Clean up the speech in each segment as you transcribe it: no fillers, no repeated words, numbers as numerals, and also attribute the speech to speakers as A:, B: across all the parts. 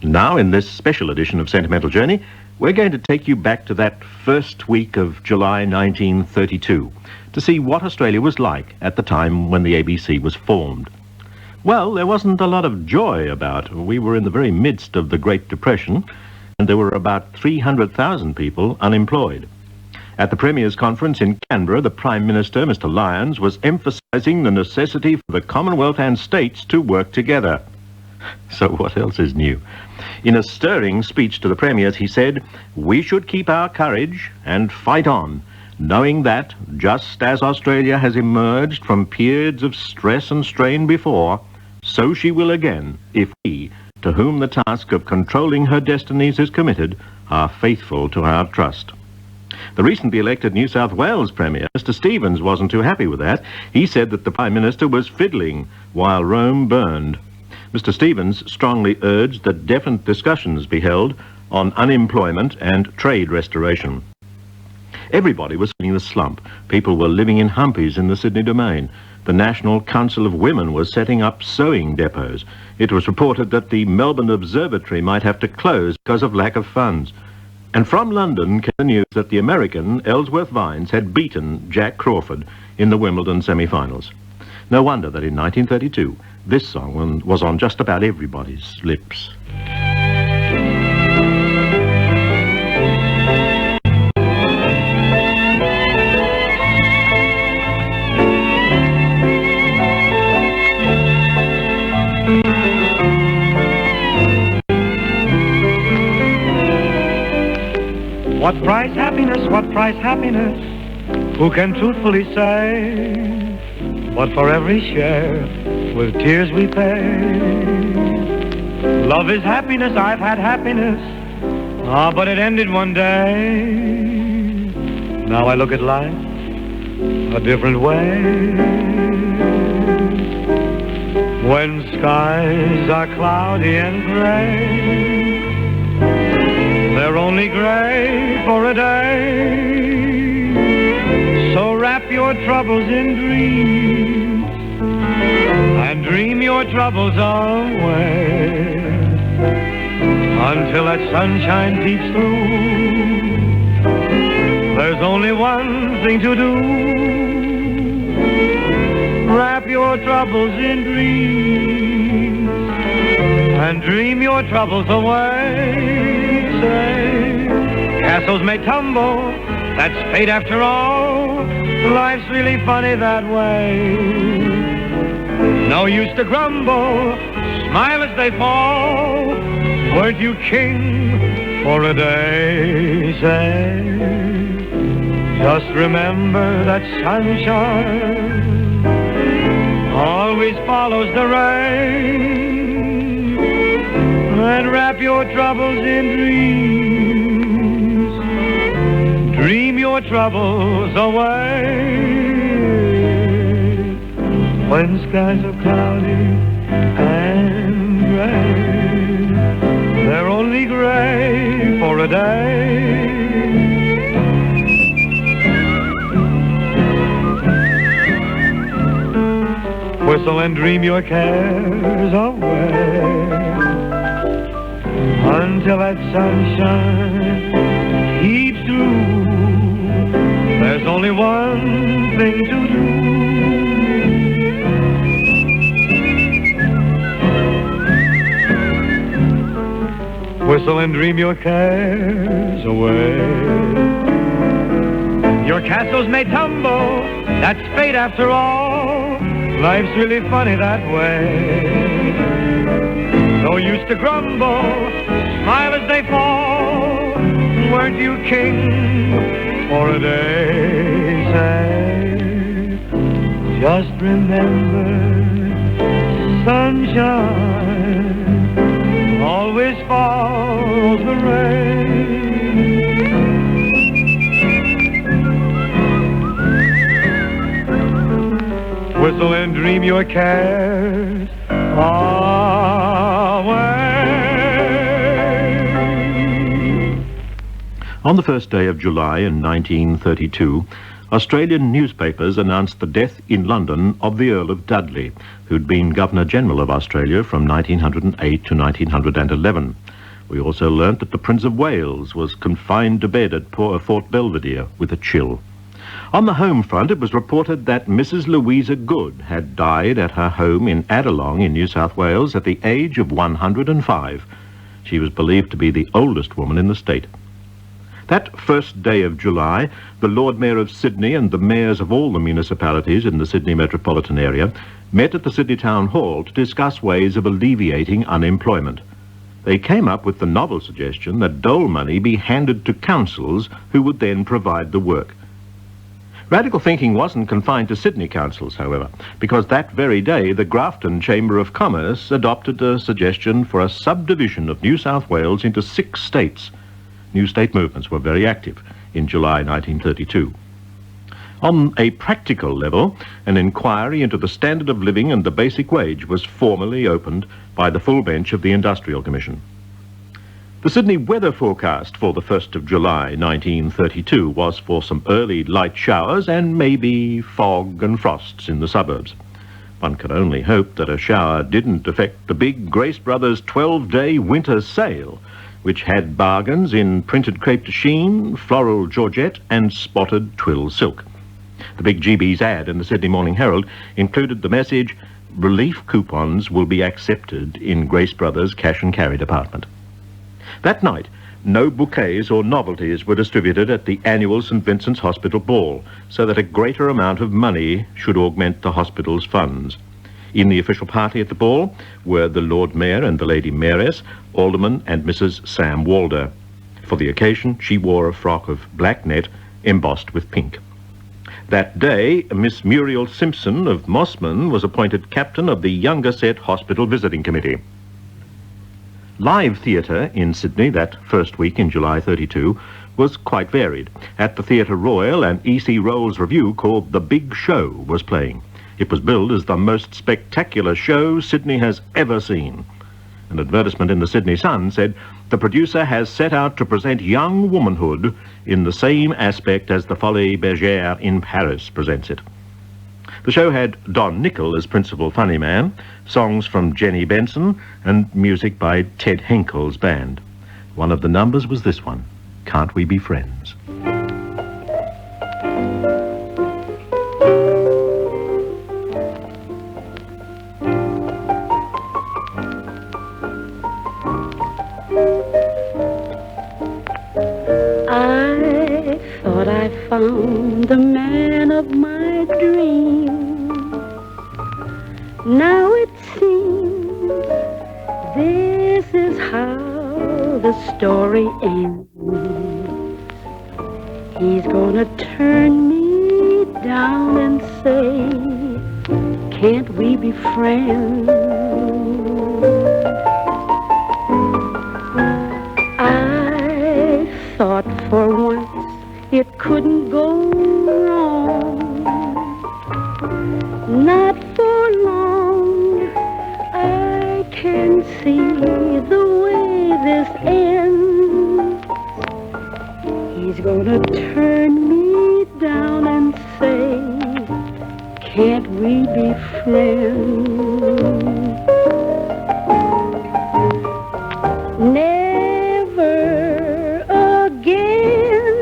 A: Now, in this special edition of Sentimental Journey, we're going to take you back to that first week of July 1932 to see what Australia was like at the time when the ABC was formed. Well, there wasn't a lot of joy about. We were in the very midst of the Great Depression, and there were about 300,000 people unemployed. At the Premier's Conference in Canberra, the Prime Minister, Mr. Lyons, was emphasising the necessity for the Commonwealth and states to work together. So what else is new? In a stirring speech to the Premiers, he said, "We should keep our courage and fight on, knowing that, just as Australia has emerged from periods of stress and strain before, so she will again, if we, to whom the task of controlling her destinies is committed, are faithful to our trust." The recently elected New South Wales Premier, Mr. Stevens, wasn't too happy with that. He said that the Prime Minister was fiddling while Rome burned. Mr. Stevens strongly urged that definite discussions be held on unemployment and trade restoration. Everybody was feeling the slump. People were living in humpies in the Sydney Domain. The National Council of Women was setting up sewing depots. It was reported that the Melbourne Observatory might have to close because of lack of funds. And from London came the news that the American Ellsworth Vines had beaten Jack Crawford in the Wimbledon semi-finals. No wonder that in 1932, this song was on just about everybody's lips.
B: What price happiness, what price happiness, who can truthfully say? But for every share, with tears we pay. Love is happiness, I've had happiness, but it ended one day. Now I look at life a different way. When skies are cloudy and gray, they're only gray for a day. So wrap your troubles in dreams and dream your troubles away until that sunshine peeps through. There's only one thing to do. Wrap your troubles in dreams and dream your troubles away. Say, castles may tumble, that's fate after all. Life's really funny that way. No use to grumble, smile as they fall. Weren't you king for a day? Say, just remember that sunshine always follows the rain. And wrap your troubles in dreams, dream your troubles away. When skies are cloudy and gray, they're only gray for a day. Whistle and dream your cares away until that sunshine peeps through. There's only one thing to do. Whistle and dream your cares away. Your castles may tumble, that's fate after all. Life's really funny that way. No use to grumble, smile as they fall. Weren't you king for a day? Say, just remember, sunshine always follows the rain. Whistle and dream your cares away.
A: On the first day of July in 1932, Australian newspapers announced the death in London of the Earl of Dudley, who'd been Governor-General of Australia from 1908 to 1911. We also learnt that the Prince of Wales was confined to bed at Fort Belvedere with a chill. On the home front, it was reported that Mrs. Louisa Good had died at her home in Adelong in New South Wales at the age of 105. She was believed to be the oldest woman in the state. That first day of July, the Lord Mayor of Sydney and the mayors of all the municipalities in the Sydney metropolitan area met at the Sydney Town Hall to discuss ways of alleviating unemployment. They came up with the novel suggestion that dole money be handed to councils who would then provide the work. Radical thinking wasn't confined to Sydney councils, however, because that very day the Grafton Chamber of Commerce adopted a suggestion for a subdivision of New South Wales into 6 states. New state movements were very active in July 1932. On a practical level, an inquiry into the standard of living and the basic wage was formally opened by the full bench of the Industrial Commission. The Sydney weather forecast for the 1st of July 1932 was for some early light showers and maybe fog and frosts in the suburbs. One could only hope that a shower didn't affect the big Grace Brothers 12-day winter sale, which had bargains in printed crepe de chine, floral georgette and spotted twill silk. The big GB's ad in the Sydney Morning Herald included the message, "Relief coupons will be accepted in Grace Brothers' cash and carry department." That night, no bouquets or novelties were distributed at the annual St. Vincent's Hospital ball, so that a greater amount of money should augment the hospital's funds. In the official party at the ball were the Lord Mayor and the Lady Mayoress, Alderman and Mrs. Sam Walder. For the occasion, she wore a frock of black net embossed with pink. That day, Miss Muriel Simpson of Mossman was appointed captain of the Younger Set Hospital Visiting Committee. Live theatre in Sydney that first week in July 32 was quite varied. At the Theatre Royal, an E.C. Rolls revue called The Big Show was playing. It was billed as the most spectacular show Sydney has ever seen. An advertisement in the Sydney Sun said, "The producer has set out to present young womanhood in the same aspect as the Folies Bergère in Paris presents it." The show had Don Nickel as principal funny man, songs from Jenny Benson, and music by Ted Henkel's band. One of the numbers was this one, "Can't We Be Friends?"
C: I thought I found the man of my dreams. Now it seems this is how the story ends. He's gonna turn me down and say, "Can't we be friends?" I thought for once it couldn't go wrong. Not for long, I can see the way this ends. He's gonna turn me down and say, "Can't we be friends?" Never again.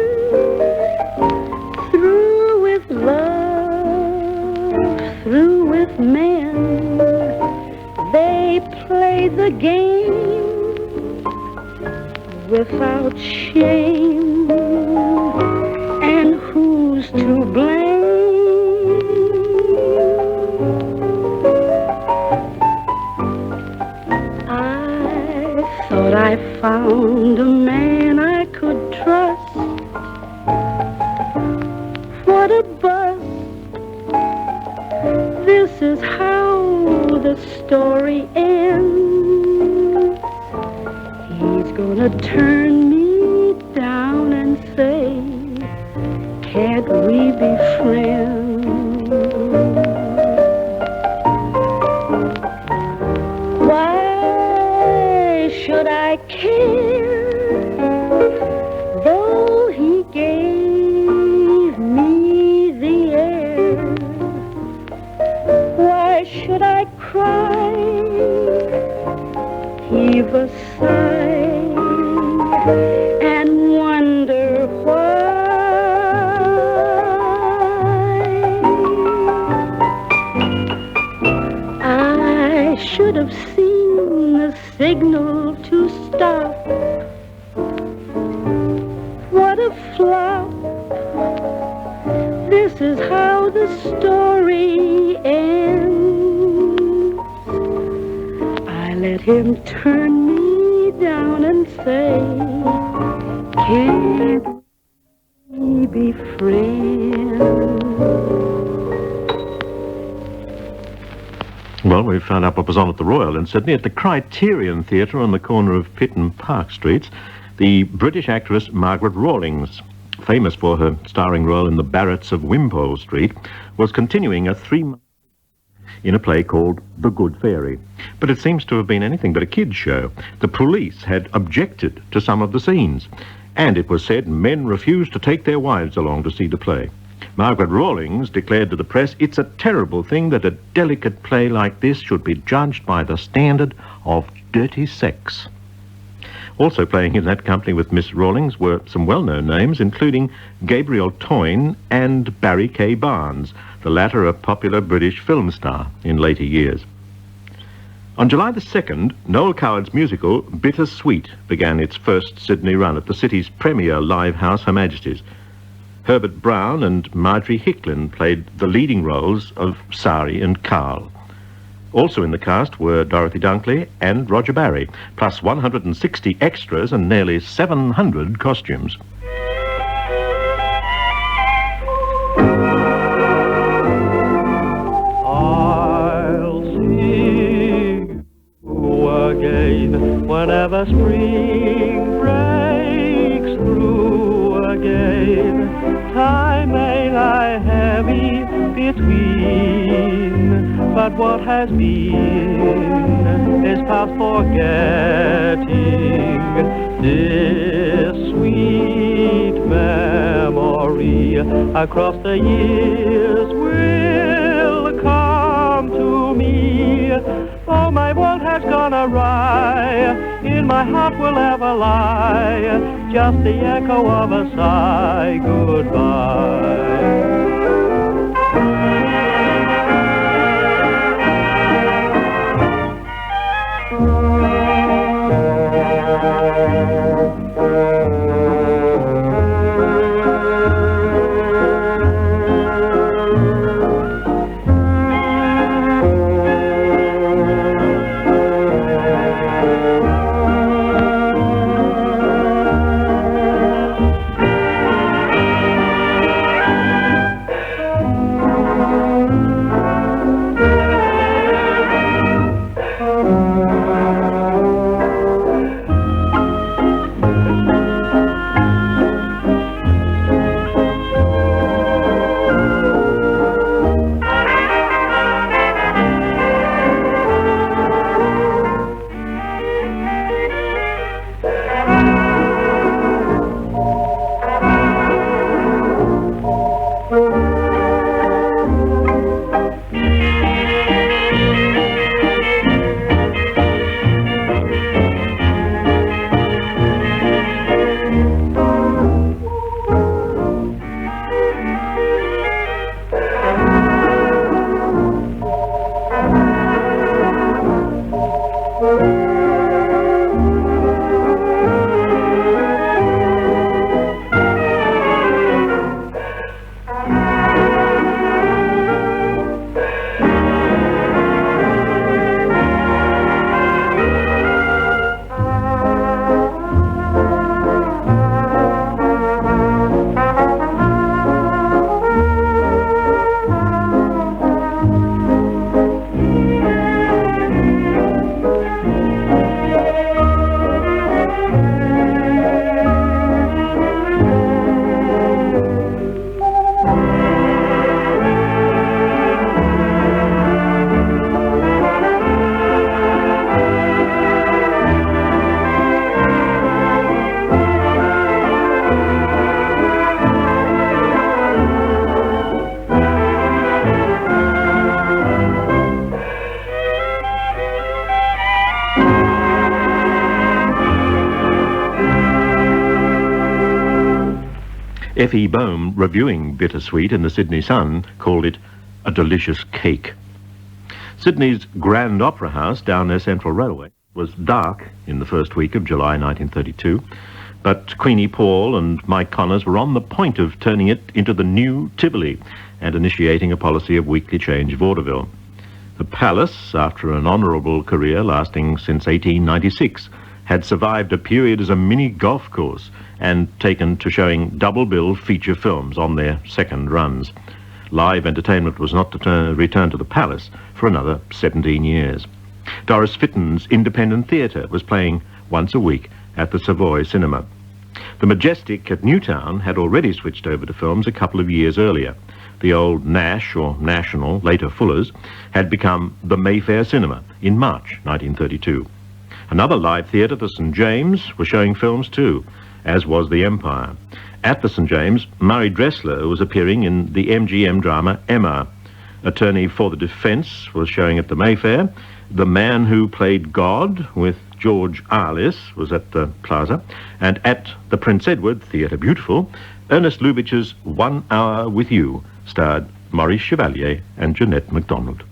C: Through with love, through with men. They play the game without shame. And who's to blame? I thought I found a man I could trust. What a bust. This is how the story ends. He's gonna turn me down and say, "Can't we be friends?" Why should I care, though he gave me the air? Why should I cry, heave a sigh, and wonder why. I should have seen the signal to stop. What a flop. This is how the story ends. I let him turn me down and say, can't we be friends?
A: Well, we found out what was on at the Royal in Sydney. At the Criterion Theatre on the corner of Pitt and Park Streets, the British actress Margaret Rawlings, famous for her starring role in The Barretts of Wimpole Street, was continuing a 3-month in a play called The Good Fairy. But it seems to have been anything but a kid's show. The police had objected to some of the scenes, and it was said men refused to take their wives along to see the play. Margaret Rawlings declared to the press, "It's a terrible thing that a delicate play like this should be judged by the standard of dirty sex." Also playing in that company with Miss Rawlings were some well-known names, including Gabriel Toyne and Barry K. Barnes, the latter a popular British film star in later years. On July the 2nd, Noel Coward's musical Bittersweet began its first Sydney run at the city's premier live house, Her Majesty's. Herbert Brown and Marjorie Hicklin played the leading roles of Sari and Carl. Also in the cast were Dorothy Dunkley and Roger Barry, plus 160 extras and nearly 700 costumes.
B: I'll see you again whenever spring breaks through again. Time may lie heavy between, but what has been is past forgetting. This sweet memory across the years will come to me. Oh, my world has gone awry, in my heart will ever lie just the echo of a sigh goodbye.
A: F.E. Boehm, reviewing Bittersweet in the Sydney Sun, called it a delicious cake. Sydney's Grand Opera House down near Central Railway was dark in the first week of July 1932, but Queenie Paul and Mike Connors were on the point of turning it into the new Tivoli and initiating a policy of weekly change vaudeville. The Palace, after an honourable career lasting since 1896, had survived a period as a mini golf course and taken to showing double-bill feature films on their second runs. Live entertainment was not to return to the Palace for another 17 years. Doris Fitton's Independent Theatre was playing once a week at the Savoy Cinema. The Majestic at Newtown had already switched over to films a couple of years earlier. The old Nash, or National, later Fuller's, had become the Mayfair Cinema in March 1932. Another live theatre, the St. James, was showing films too, as was the Empire. At the St. James, Murray Dressler was appearing in the MGM drama Emma. Attorney for the Defence was showing at the Mayfair. The Man Who Played God with George Arliss was at the Plaza. And at the Prince Edward Theatre Beautiful, Ernest Lubitsch's 1 Hour With You starred Maurice Chevalier and Jeanette MacDonald.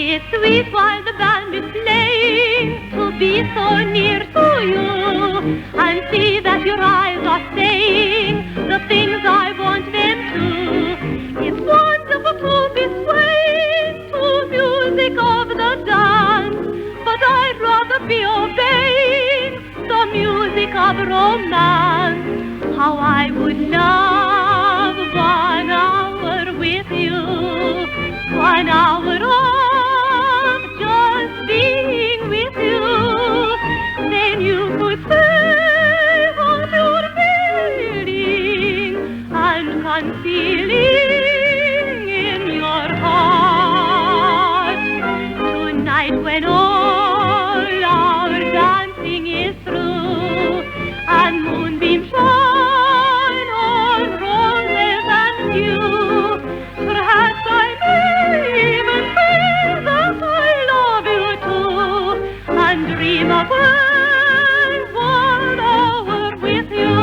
D: It's sweet while the band is playing to be so near to you and see that your eyes are saying the things I want them to. It's wonderful to be swaying to music of the dance, but I'd rather be obeying the music of romance. How I would love 1 hour with you, 1 hour of just being with you. Then you could say what you're feeling and concealing in your heart. Tonight when all our dancing is through and moonbeams shine on roses and dew, perhaps I may even feel that I love you too and dream of 1 hour with you.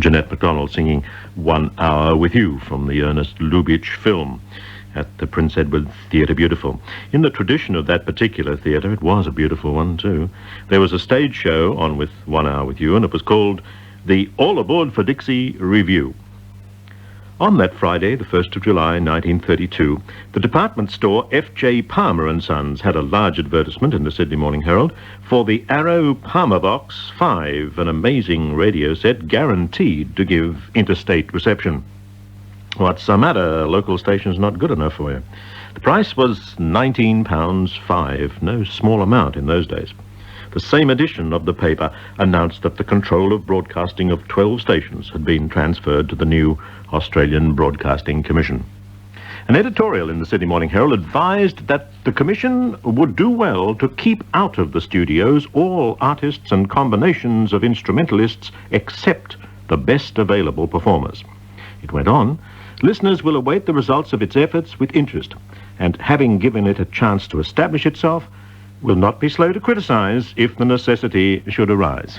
A: Jeanette MacDonald singing 1 Hour With You from the Ernest Lubitsch film at the Prince Edward Theatre Beautiful. In the tradition of that particular theatre, it was a beautiful one too. There was a stage show on with 1 Hour With You, and it was called the All Aboard for Dixie Review. On that Friday, the 1st of July, 1932, the department store F.J. Palmer & Sons had a large advertisement in the Sydney Morning Herald for the Arrow Palmer Box 5, an amazing radio set guaranteed to give interstate reception. What's the matter? Local station's not good enough for you. The price was £19.5, no small amount in those days. The same edition of the paper announced that the control of broadcasting of 12 stations had been transferred to the new Australian Broadcasting Commission. An editorial in the Sydney Morning Herald advised that the Commission would do well to keep out of the studios all artists and combinations of instrumentalists except the best available performers. It went on, listeners will await the results of its efforts with interest, and having given it a chance to establish itself, will not be slow to criticize if the necessity should arise.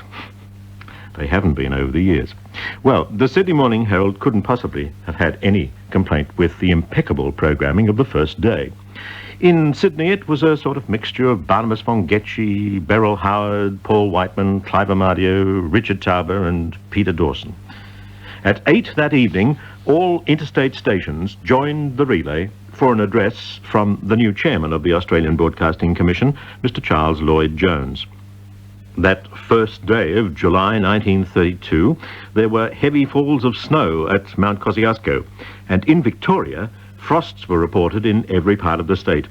A: They haven't been over the years. Well, the Sydney Morning Herald couldn't possibly have had any complaint with the impeccable programming of the first day. In Sydney, it was a sort of mixture of Barnabas von Getschy, Beryl Howard, Paul Whiteman, Clive Amadio, Richard Tauber, and Peter Dawson. At 8 that evening, all interstate stations joined the relay for an address from the new chairman of the Australian Broadcasting Commission, Mr. Charles Lloyd-Jones. That first day of July 1932, there were heavy falls of snow at Mount Kosciuszko, and in Victoria, frosts were reported in every part of the state.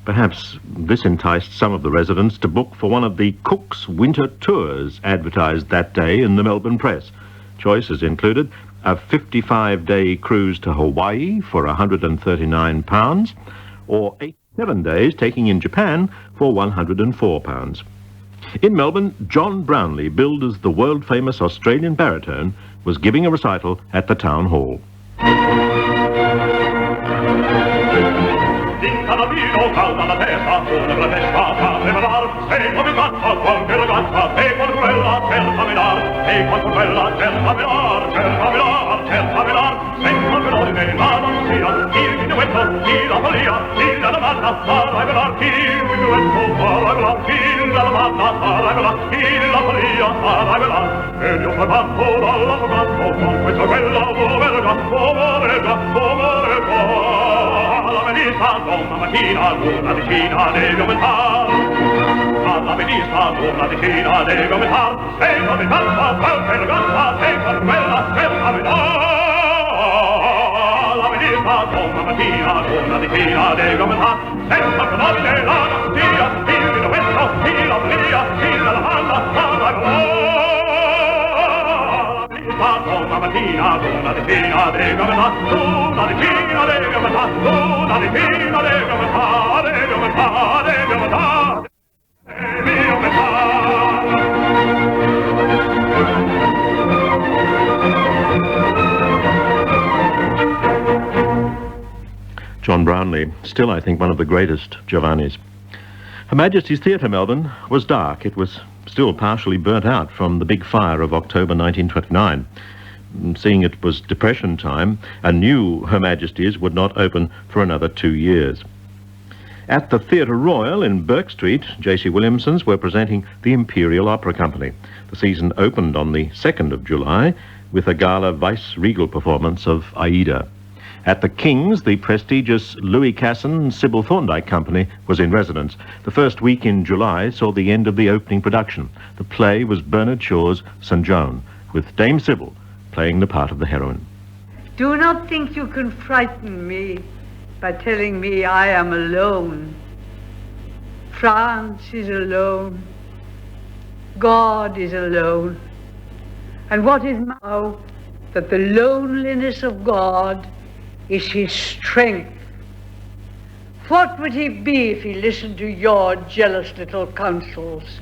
A: Perhaps this enticed some of the residents to book for one of the Cook's winter tours advertised that day in the Melbourne press. Choices included a 55-day cruise to Hawaii for £139, or 7 days taking in Japan for £104. In Melbourne, John Brownlee, billed as the world-famous Australian baritone, was giving a recital at the Town Hall.
E: Una decina deve aumentar, alla venista una decina deve aumentar, e non tanta qualche ragazza che per quella che aumentar. Alla venista una decina deve aumentar, senza pronome la garanzia, il minuetto, la follia, la lavanda, la una decina deve aumentar, una decina deve aumentar, una decina deve aumentar, deve aumentar, deve aumentar, deve aumentar.
A: John Brownlee, still I think one of the greatest Giovannis. Her Majesty's Theatre, Melbourne, was dark. It was still partially burnt out from the big fire of October 1929. Seeing it was Depression time, a new Her Majesty's would not open for another 2 years. At the Theatre Royal in Burke Street, J.C. Williamsons were presenting the Imperial Opera Company. The season opened on the 2nd of July with a gala vice-regal performance of Aida. At the King's, the prestigious Louis Casson Sybil Thorndike Company was in residence. The first week in July saw the end of the opening production. The play was Bernard Shaw's St. Joan, with Dame Sybil playing the part of the heroine.
F: Do not think you can frighten me by telling me I am alone. France is alone. God is alone. And what is now that the loneliness of God is his strength? What would he be if he listened to your jealous little counsels?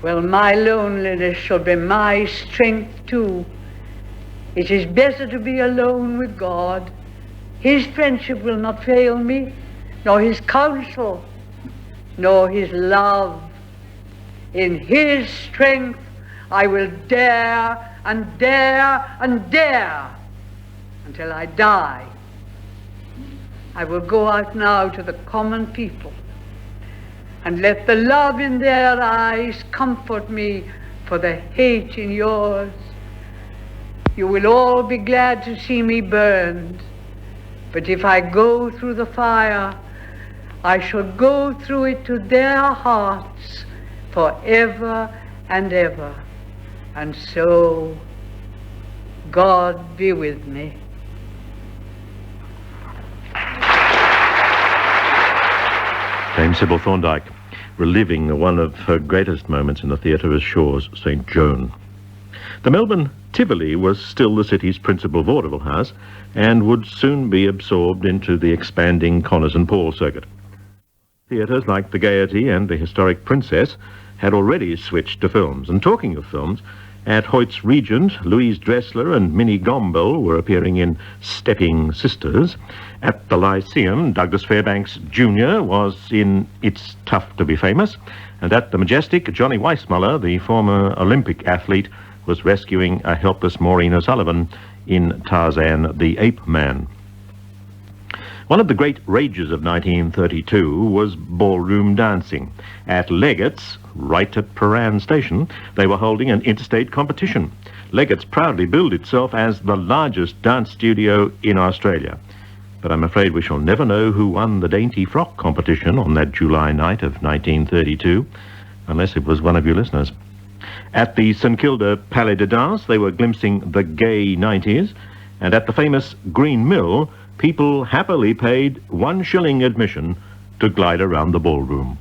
F: Well, my loneliness shall be my strength too. It is better to be alone with God. His friendship will not fail me, nor his counsel, nor his love. In his strength I will dare and dare and dare until I die. I will go out now to the common people and let the love in their eyes comfort me for the hate in yours. You will all be glad to see me burned. But if I go through the fire, I shall go through it to their hearts forever and ever. And so, God be with me.
A: Dame Sybil Thorndike, reliving one of her greatest moments in the theatre as Shaw's St. Joan. The Melbourne Tivoli was still the city's principal vaudeville house and would soon be absorbed into the expanding Connors and Paul circuit. Theatres like the Gaiety and the historic Princess had already switched to films. And talking of films, at Hoyt's Regent, Louise Dressler and Minnie Gombel were appearing in Stepping Sisters. At the Lyceum, Douglas Fairbanks Jr. was in It's Tough to Be Famous. And at the Majestic, Johnny Weissmuller, the former Olympic athlete, was rescuing a helpless Maureen O'Sullivan in Tarzan the Ape Man. One of the great rages of 1932 was ballroom dancing. At Leggett's, right at Prahran Station, they were holding an interstate competition. Leggett's proudly billed itself as the largest dance studio in Australia. But I'm afraid we shall never know who won the dainty frock competition on that July night of 1932, unless it was one of you listeners. At the St Kilda Palais de Danse, they were glimpsing the gay 90s, and at the famous Green Mill, people happily paid 1 shilling admission to glide around the ballroom.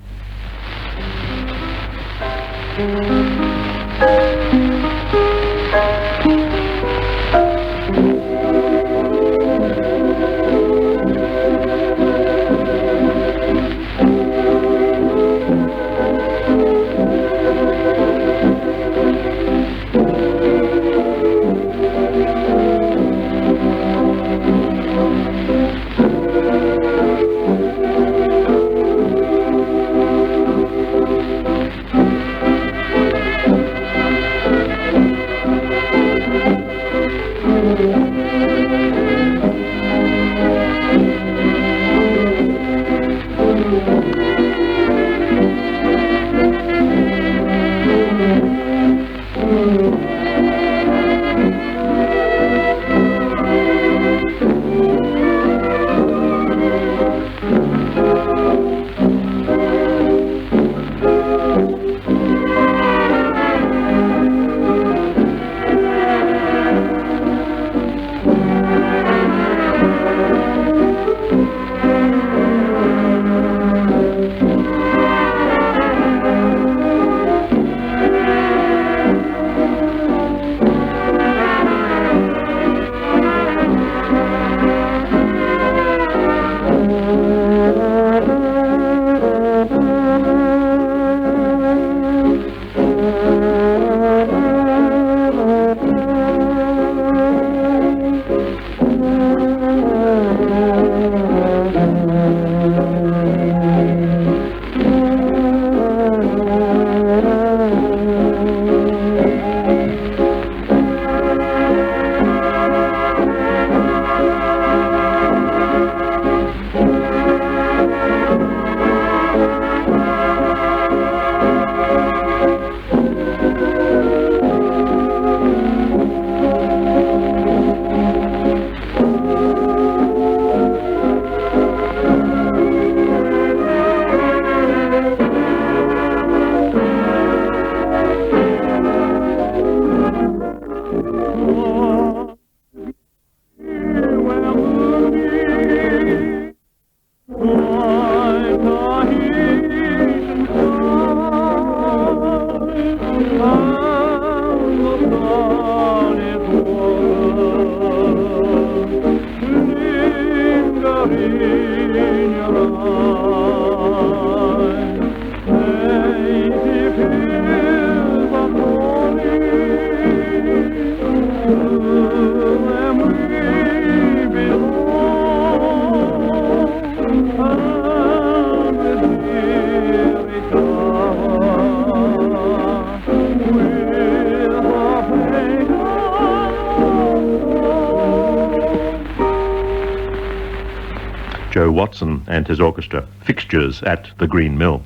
A: Joe Watson and his orchestra, fixtures at the Green Mill.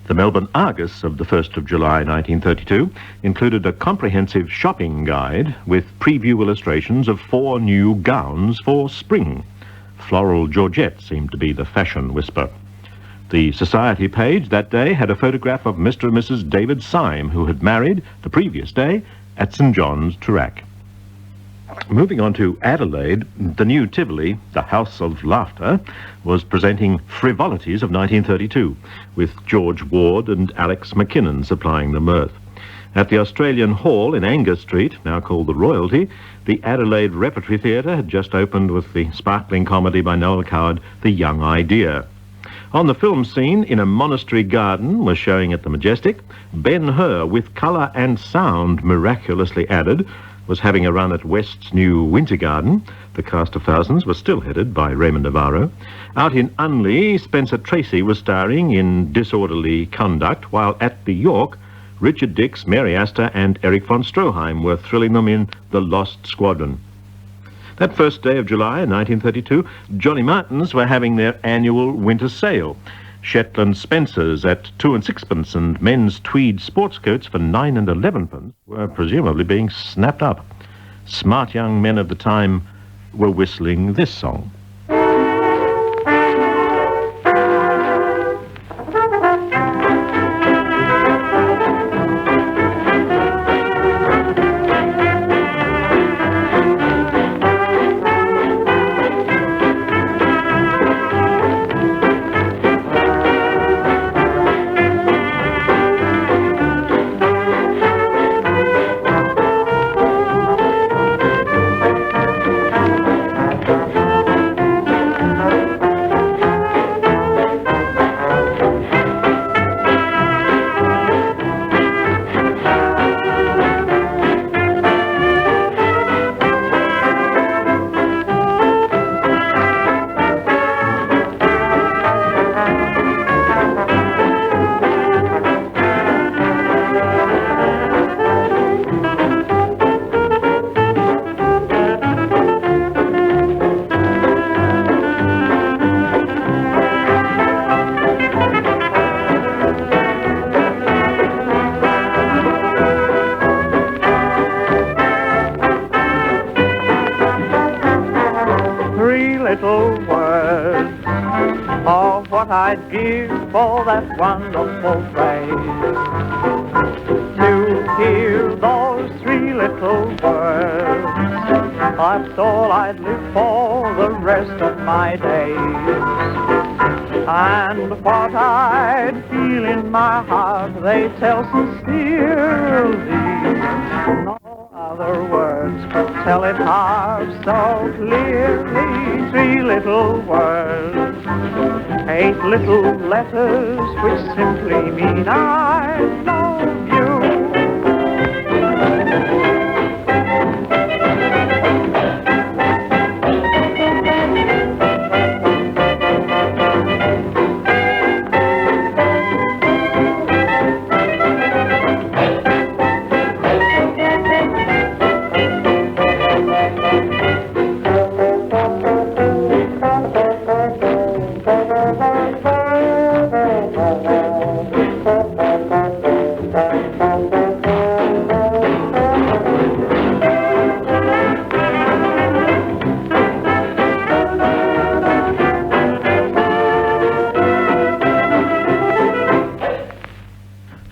A: The Melbourne Argus of the 1st of July 1932 included a comprehensive shopping guide with preview illustrations of 4 new gowns for spring. Floral Georgette seemed to be the fashion whisper. The society page that day had a photograph of Mr. and Mrs. David Syme, who had married the previous day at St. John's, Toorak. Moving on to Adelaide, the new Tivoli, the House of Laughter, was presenting Frivolities of 1932, with George Ward and Alex McKinnon supplying the mirth. At the Australian Hall in Angus Street, now called the Royalty, the Adelaide Repertory Theatre had just opened with the sparkling comedy by Noel Coward, The Young Idea. On the film scene, in a monastery garden, was showing at the Majestic. Ben-Hur, with colour and sound miraculously added, was having a run at West's new Winter Garden. The cast of thousands was still headed by Raymond Navarro. Out in Unley, Spencer Tracy was starring in Disorderly Conduct, while at the York, Richard Dix, Mary Astor and Erich von Stroheim were thrilling them in The Lost Squadron. That first day of July in 1932, Johnny Martins were having their annual winter sale. Shetland Spencers at 2 and 6pence and men's tweed sports coats for 9 and 11pence were presumably being snapped up. Smart young men of the time were whistling this song.
G: 3 little words of what I'd give for that wonderful phrase. To hear those 3 little words, that's all I'd live for the rest of my days. And what I'd feel in my heart, they tell sincerely. No other words could tell it half so clearly. 3 little words, 8 little letters which simply mean I love you.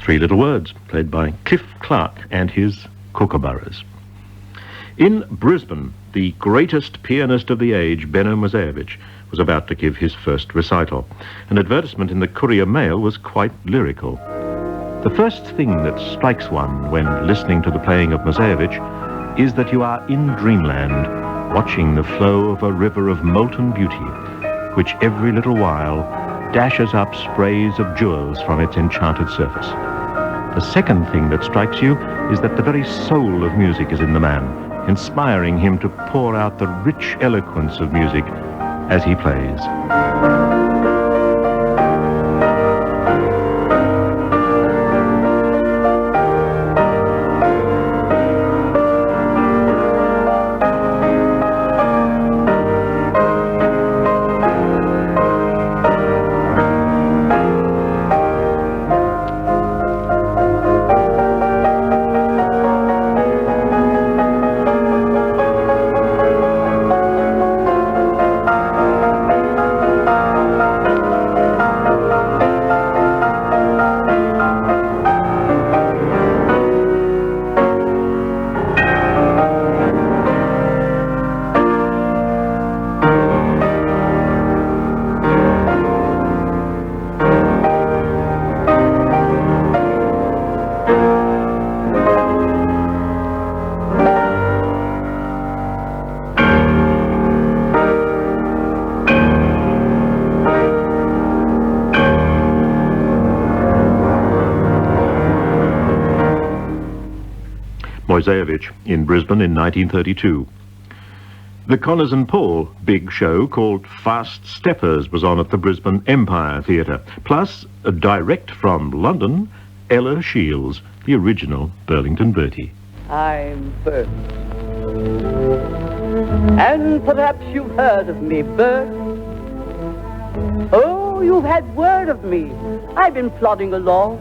A: Three Little Words, played by Cliff Clark and his kookaburras. In Brisbane, the greatest pianist of the age, Benno Mozejevich, was about to give his first recital. An advertisement in the Courier Mail was quite lyrical. The first thing that strikes one when listening to the playing of Mozejevich is that you are in dreamland, watching the flow of a river of molten beauty, which every little while dashes up sprays of jewels from its enchanted surface. The second thing that strikes you is that the very soul of music is in the man, inspiring him to pour out the rich eloquence of music as he plays. Moiseiwitsch in Brisbane in 1932. The Connors and Paul big show called Fast Steppers was on at the Brisbane Empire Theatre. Plus, direct from London, Ella Shields, the original Burlington Bertie.
H: I'm Bert. And perhaps you've heard of me, Bert. Oh, you've had word of me. I've been plodding along,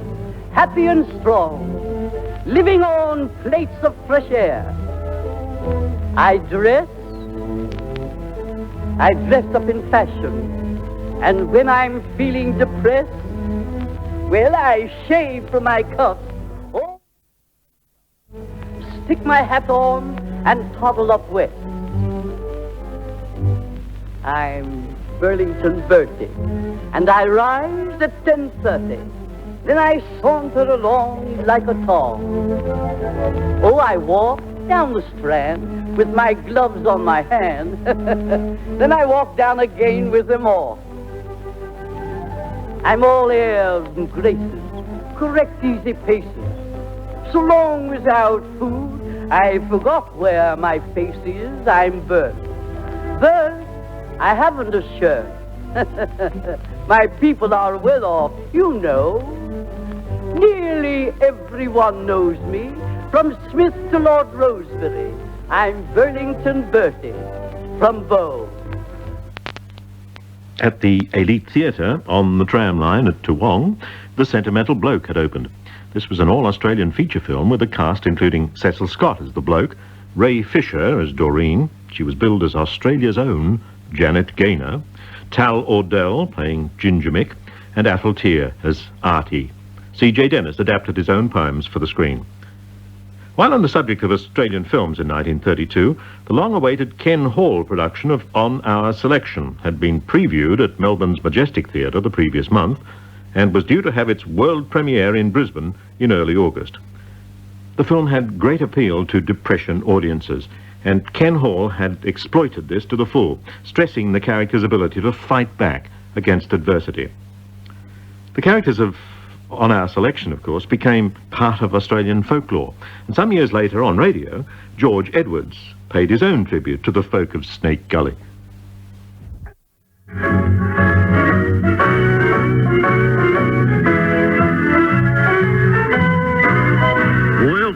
H: happy and strong, living on plates of fresh air. I dress up in fashion, and when I'm feeling depressed, well, I shave from my cuffs, oh, stick my hat on, and toddle up west. I'm Burlington Bertie, and I rise at 10:30. Then I saunter along like a tong. Oh, I walk down the Strand with my gloves on my hand. Then I walk down again with them off. I'm all airs and graces, correct easy paces. So long without food, I forgot where my face is. I'm Bert. Bert, I haven't a shirt. My people are well off, you know. Nearly everyone knows me, from Smith to Lord Rosebery. I'm Burlington Bertie from Bow.
A: At the Elite Theatre on the tram line at Toowong, The Sentimental Bloke had opened. This was an all-Australian feature film with a cast including Cecil Scott as the bloke, Ray Fisher as Doreen, she was billed as Australia's own Janet Gaynor, Tal Ordell playing Ginger Mick, and Athol Tier as Artie. C.J. Dennis adapted his own poems for the screen. While on the subject of Australian films in 1932, the long-awaited Ken Hall production of On Our Selection had been previewed at Melbourne's Majestic Theatre the previous month and was due to have its world premiere in Brisbane in early August. The film had great appeal to depression audiences, and Ken Hall had exploited this to the full, stressing the character's ability to fight back against adversity. The characters of On Our Selection, of course, became part of Australian folklore, and some years later on radio, George Edwards paid his own tribute to the folk of Snake Gully.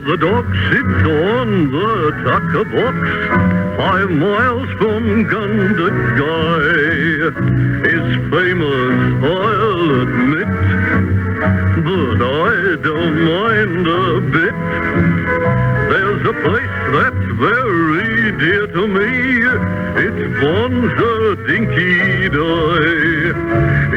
I: The dog sits on the tucker box 5 miles from Gundagai. It's famous, I'll admit, but I don't mind a bit. There's a place that's very dear to me. It's Bonza Dinky Day.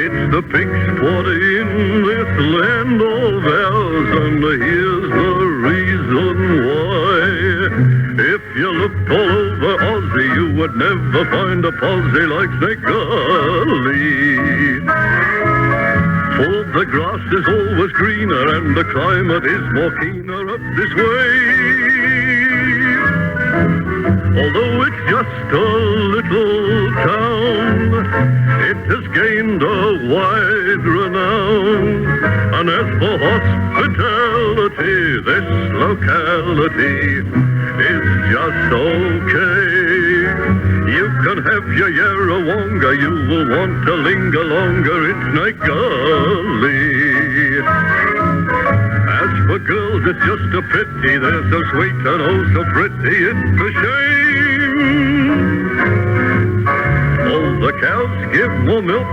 I: It's the pig spot in this land of ours, and here's the reason why. If you looked all over Aussie, you would never find a posse like Snake Gully. For the grass is always greener and the climate is more keener up this way. Although it's just a little town, it has gained a wide renown. And as for hospitality, this locality is just okay. You can have your Yarrawonga, you will want to linger longer in Snake Gully. As for girls, it's just a pity, they're so sweet and oh so pretty, it's a shame. All the cows give more milk,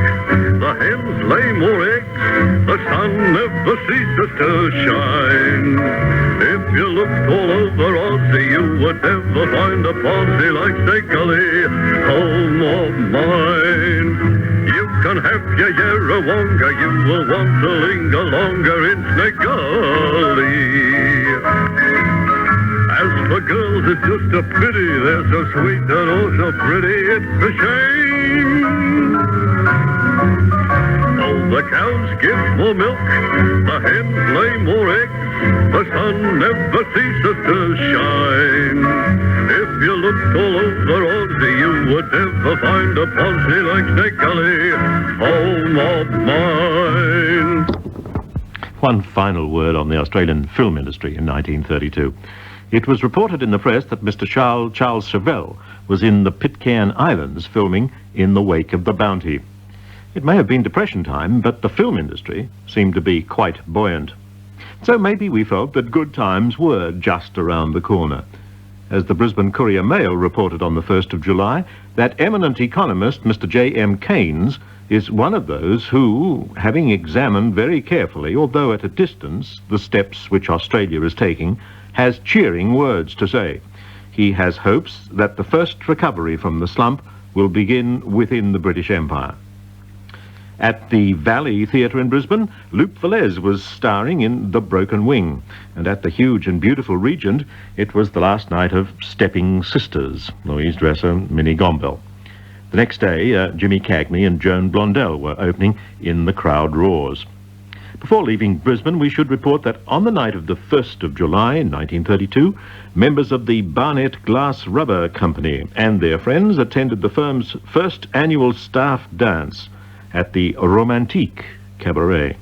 I: the hens lay more eggs, the sun never ceases to shine. If you looked all over Aussie, you would never find a posse like Snake Gully, home of mine. You can have your Yarrawonga, you will want to linger longer in Snake Gully. As for girls, it's just a pity, they're so sweet and oh so pretty, it's a shame. All the cows give more milk, the hens lay more eggs, the sun never ceases to shine. If you looked all over Aussie, you would never find a posse like Snake Gully, home of mine.
A: One final word on the Australian film industry in 1932. It was reported in the press that Mr. Charles Chauvel was in the Pitcairn Islands filming in the wake of the Bounty. It may have been Depression time, but the film industry seemed to be quite buoyant. So maybe we felt that good times were just around the corner. As the Brisbane Courier Mail reported on the 1st of July, that eminent economist, Mr. J.M. Keynes, is one of those who, having examined very carefully, although at a distance, the steps which Australia is taking, has cheering words to say. He has hopes that the first recovery from the slump will begin within the British Empire. At the Valley Theatre in Brisbane, Luc Velez was starring in The Broken Wing, and at the huge and beautiful Regent, it was the last night of Stepping Sisters, Louise Dresser, Minnie Gombell. The next day, Jimmy Cagney and Joan Blondell were opening in The Crowd Roars. Before leaving Brisbane, we should report that on the night of the 1st of July in 1932, members of the Barnett Glass Rubber Company and their friends attended the firm's first annual staff dance at the Romantique Cabaret.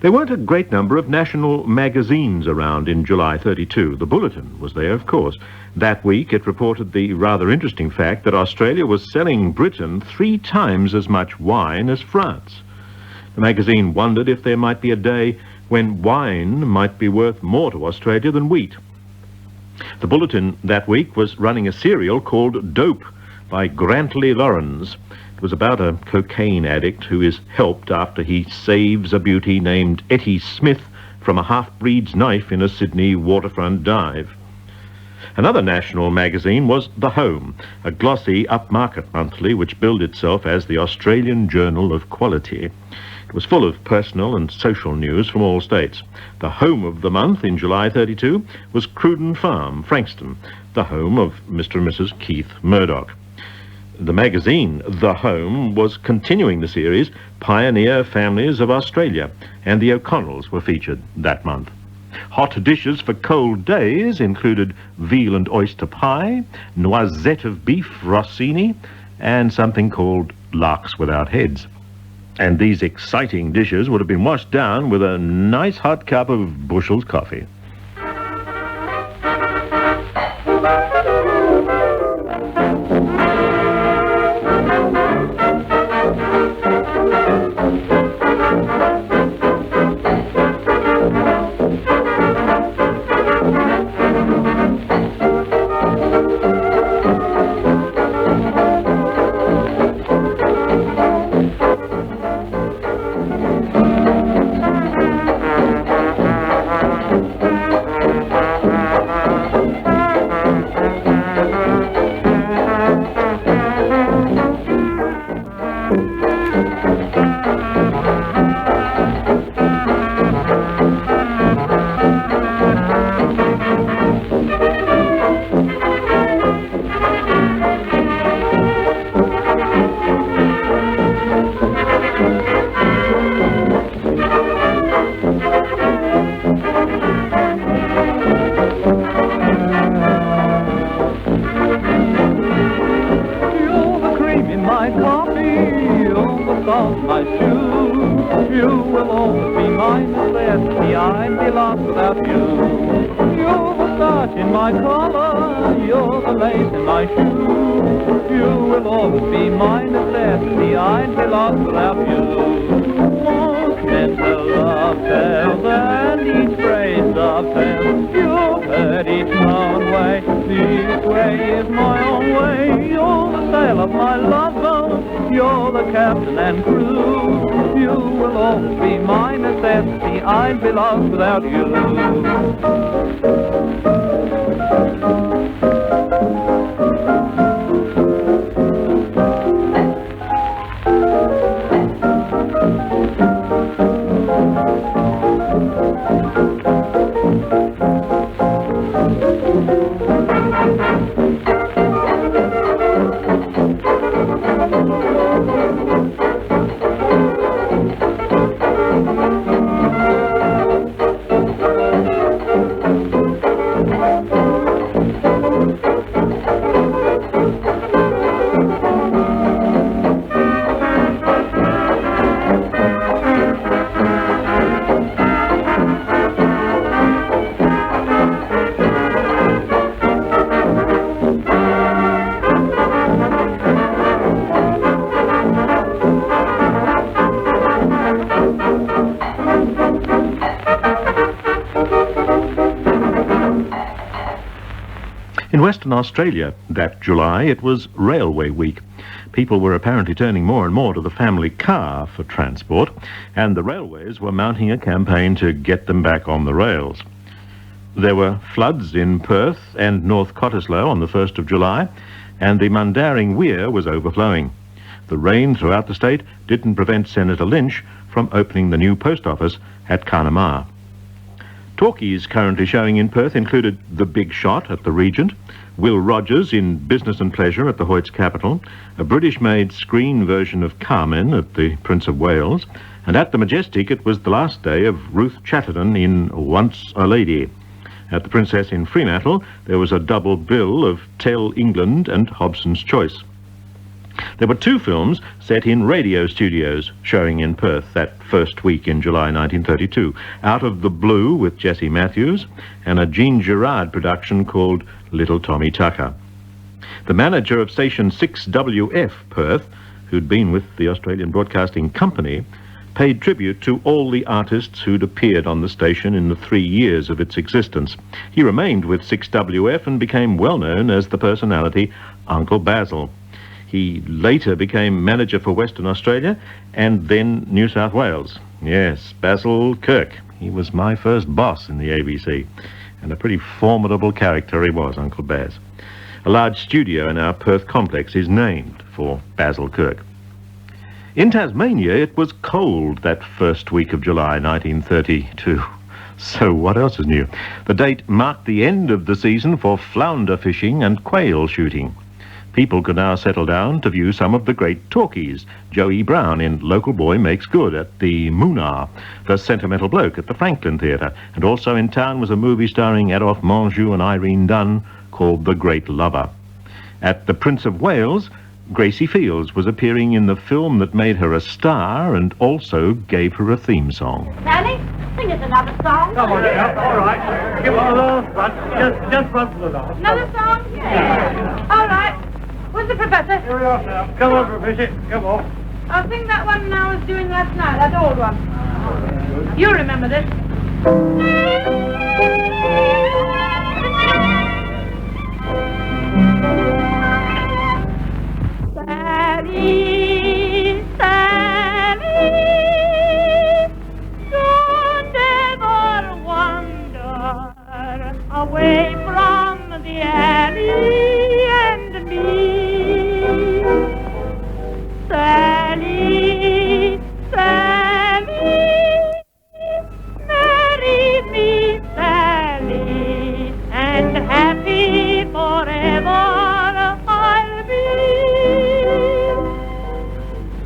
A: There weren't a great number of national magazines around in July 32. The Bulletin was there, of course. That week it reported the rather interesting fact that Australia was selling Britain 3 times as much wine as France. The magazine wondered if there might be a day when wine might be worth more to Australia than wheat. The Bulletin that week was running a serial called Dope by Grantley Lawrence. It was about a cocaine addict who is helped after he saves a beauty named Etty Smith from a half-breed's knife in a Sydney waterfront dive. Another national magazine was The Home, a glossy, upmarket monthly which billed itself as the Australian Journal of Quality. It was full of personal and social news from all states. The home of the month in July 32 was Cruden Farm, Frankston, the home of Mr. and Mrs. Keith Murdoch. The magazine, The Home, was continuing the series Pioneer Families of Australia, and the O'Connells were featured that month. Hot dishes for cold days included veal and oyster pie, noisette of beef rossini, and something called larks without heads. And these exciting dishes would have been washed down with a nice hot cup of Bushells coffee.
G: You're the captain and crew. You will always be my necessity. I'd be lost without you.
A: In Western Australia that July, it was Railway Week. People were apparently turning more and more to the family car for transport, and the railways were mounting a campaign to get them back on the rails. There were floods in Perth and North Cottesloe on the 1st of July, and the Mundaring Weir was overflowing. The rain throughout the state didn't prevent Senator Lynch from opening the new post office at Carnamah. Talkies currently showing in Perth included The Big Shot at the Regent, Will Rogers in Business and Pleasure at the Hoyts Capitol, a British-made screen version of Carmen at the Prince of Wales, and at the Majestic it was the last day of Ruth Chatterton in Once a Lady. At the Princess in Fremantle, there was a double bill of Tell England and Hobson's Choice. There were 2 films set in radio studios showing in Perth that first week in July 1932, Out of the Blue with Jesse Matthews, and a Jean Girard production called Little Tommy Tucker. The manager of station 6WF Perth, who'd been with the Australian Broadcasting Company, paid tribute to all the artists who'd appeared on the station in the 3 years of its existence. He remained with 6WF and became well known as the personality Uncle Basil. He later became manager for Western Australia and then New South Wales. Yes, Basil Kirk. He was my first boss in the ABC, and a pretty formidable character he was, Uncle Baz. A large studio in our Perth complex is named for Basil Kirk. In Tasmania, it was cold that first week of July 1932. So what else is new? The date marked the end of the season for flounder fishing and quail shooting. People could now settle down to view some of the great talkies. Joey Brown in Local Boy Makes Good at the Moonar, the Sentimental Bloke at the Franklin Theatre, and also in town was a movie starring Adolphe Menjou and Irene Dunn called The Great Lover. At the Prince of Wales, Gracie Fields was appearing in the film that made her a star and also gave her a theme song.
D: Sally, sing us another song.
B: Come on, Jeff, all right. Give on the last one. Just run for the last.
D: Another song? Yeah. All right. Where's the professor?
B: Here we are now. Come on, Professor. Come on.
D: I'll sing that one I was doing last night, that old one. You remember this. Sally, Sally, don't ever wander away from the alley and me. Sally, Sally, marry me, Sally, and happy forever I'll be.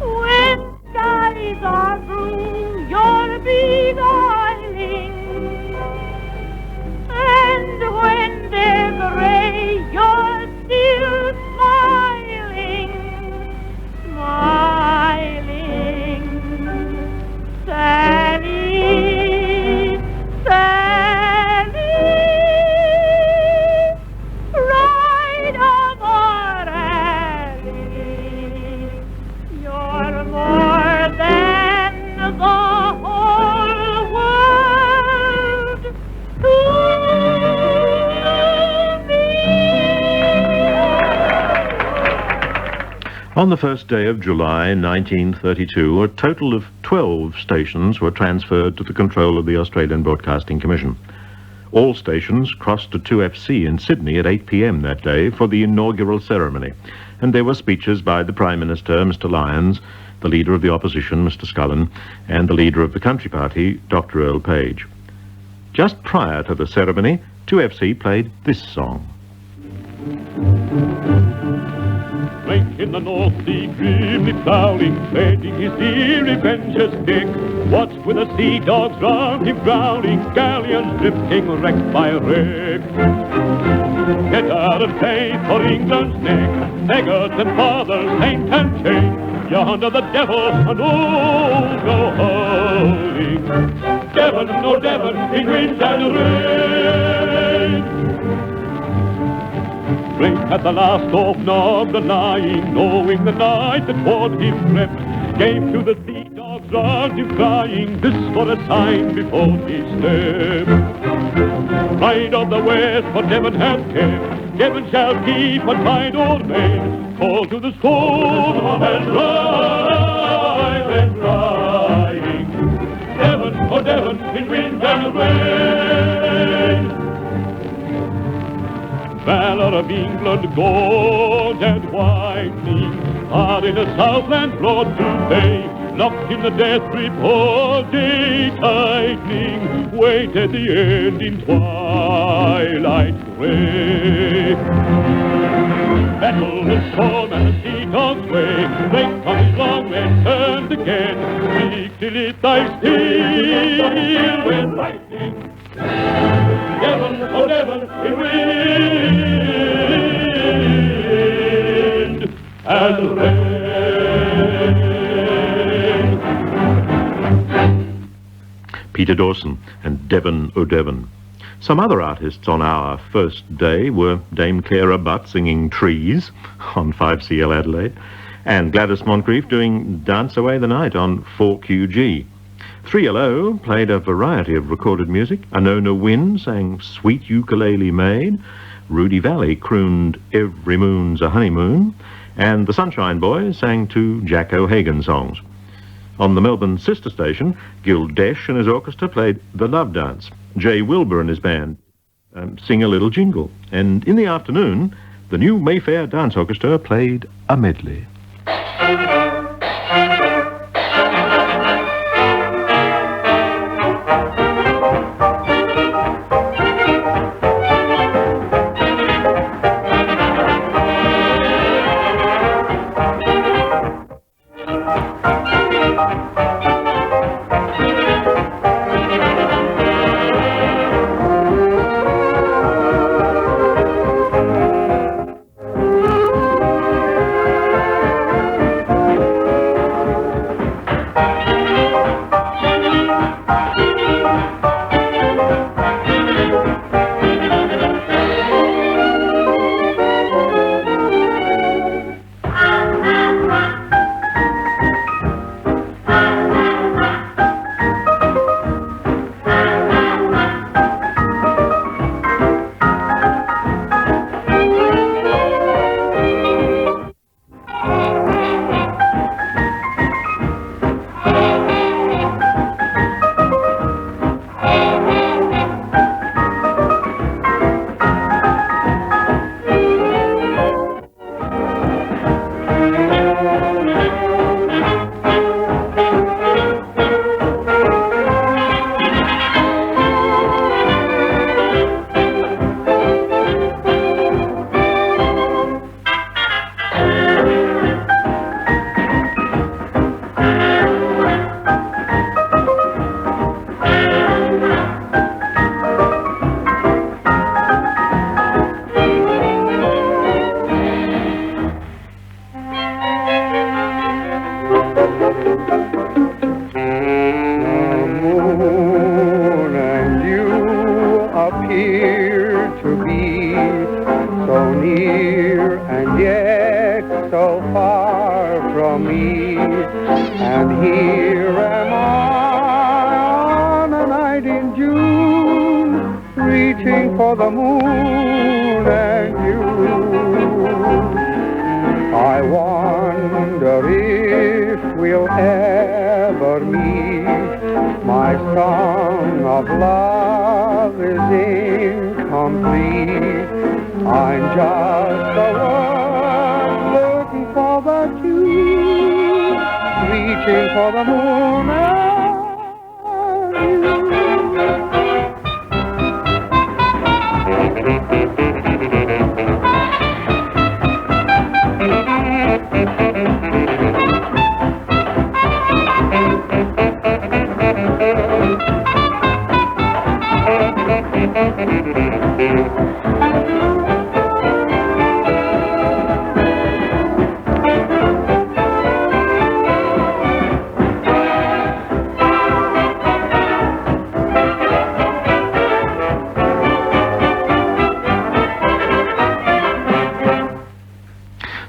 D: When skies are blue, you're beguiling, and when they're gray, you're still smiling, smiling. Sally, Sally, ride over alley. You're more than the whole world to me.
A: On the first day of July 1932, a total of 12 stations were transferred to the control of the Australian Broadcasting Commission. All stations crossed to 2FC in Sydney at 8 p.m. that day for the inaugural ceremony, and there were speeches by the Prime Minister, Mr. Lyons, the Leader of the Opposition, Mr. Scullin, and the Leader of the Country Party, Dr. Earl Page. Just prior to the ceremony, 2FC played this song.
E: Drink in the North Sea, grimly prowling, bedding his dear revenge's dick. Watched with the sea dogs round him growling, galleons drifting wrecked by wreck. Get out and pay for England's neck, beggars and fathers, saint and chain. Yonder the devil and all go howling. Devon, no Devon, in wind and rain. Drink at the last of Nog the lying, knowing the night that toward him crept, gave to the sea dogs round him crying, this for a sign before he slept. Pride of the West for Devon had kept, Devon shall keep one kind old maid, call to the storm and rise and crying. Devon, oh Devon, in wind and rain. Valor of England, gold and whitening, are in the Southland brought to bay. Locked in the death grip all day tightening, wait at the end in twilight gray. Battle the storm and the sea dogs sway, break from his long and turned again, speak till it dies still with lightning. Devon, oh Devon, in wind and rain.
A: Peter Dawson and Devon O' Devon. Some other artists on our first day were Dame Clara Butt singing Trees on 5CL Adelaide, and Gladys Moncrief doing Dance Away the Night on 4QG. 3LO played a variety of recorded music. Anona Wynne sang Sweet Ukulele Maid. Rudy Valley crooned Every Moon's a Honeymoon. And the Sunshine Boys sang two Jack O'Hagan songs. On the Melbourne sister station, Gil Desch and his orchestra played The Love Dance. Jay Wilbur and his band sing a little jingle. And in the afternoon, the new Mayfair Dance Orchestra played a medley.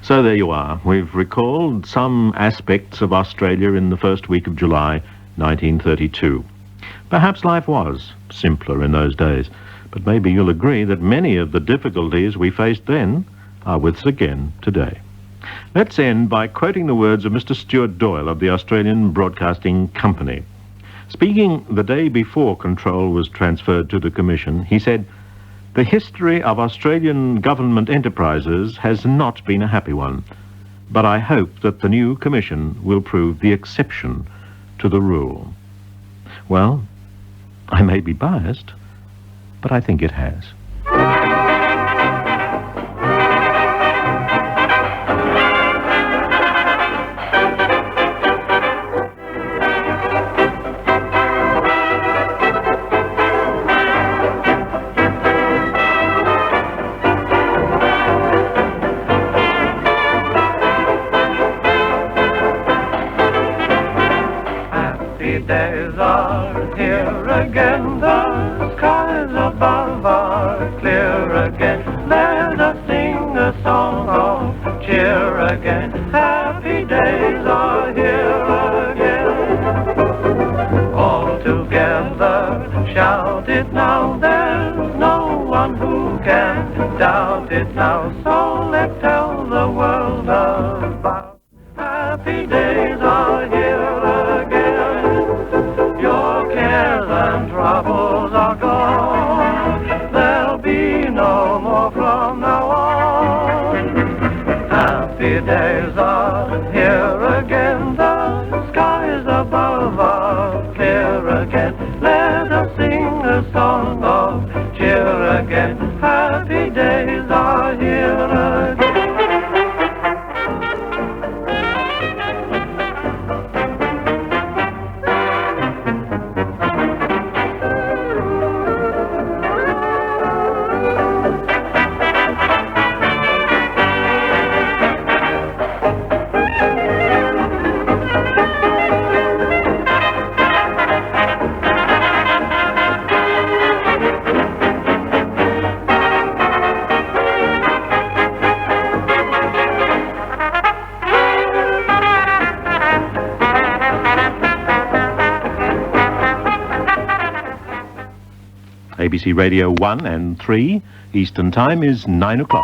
A: So there you are. We've recalled some aspects of Australia in the first week of July 1932. Perhaps life was simpler in those days. But maybe you'll agree that many of the difficulties we faced then are with us again today. Let's end by quoting the words of Mr. Stuart Doyle of the Australian Broadcasting Company. Speaking the day before control was transferred to the Commission, he said, "The history of Australian government enterprises has not been a happy one, but I hope that the new Commission will prove the exception to the rule." Well, I may be biased, but I think it has.
G: Days are here again, the skies above are clear again. Let us sing a song of cheer again. Happy days are here again. All together shout it now, there's no one who can doubt it now. So let's tell the world about happy days are here again. Troubles are gone, there'll be no more from now on. Happy days are here again, the skies above are clear again. Let us sing a song of cheer again. Happy days are here again.
A: ABC Radio 1 and 3, Eastern Time is 9 o'clock.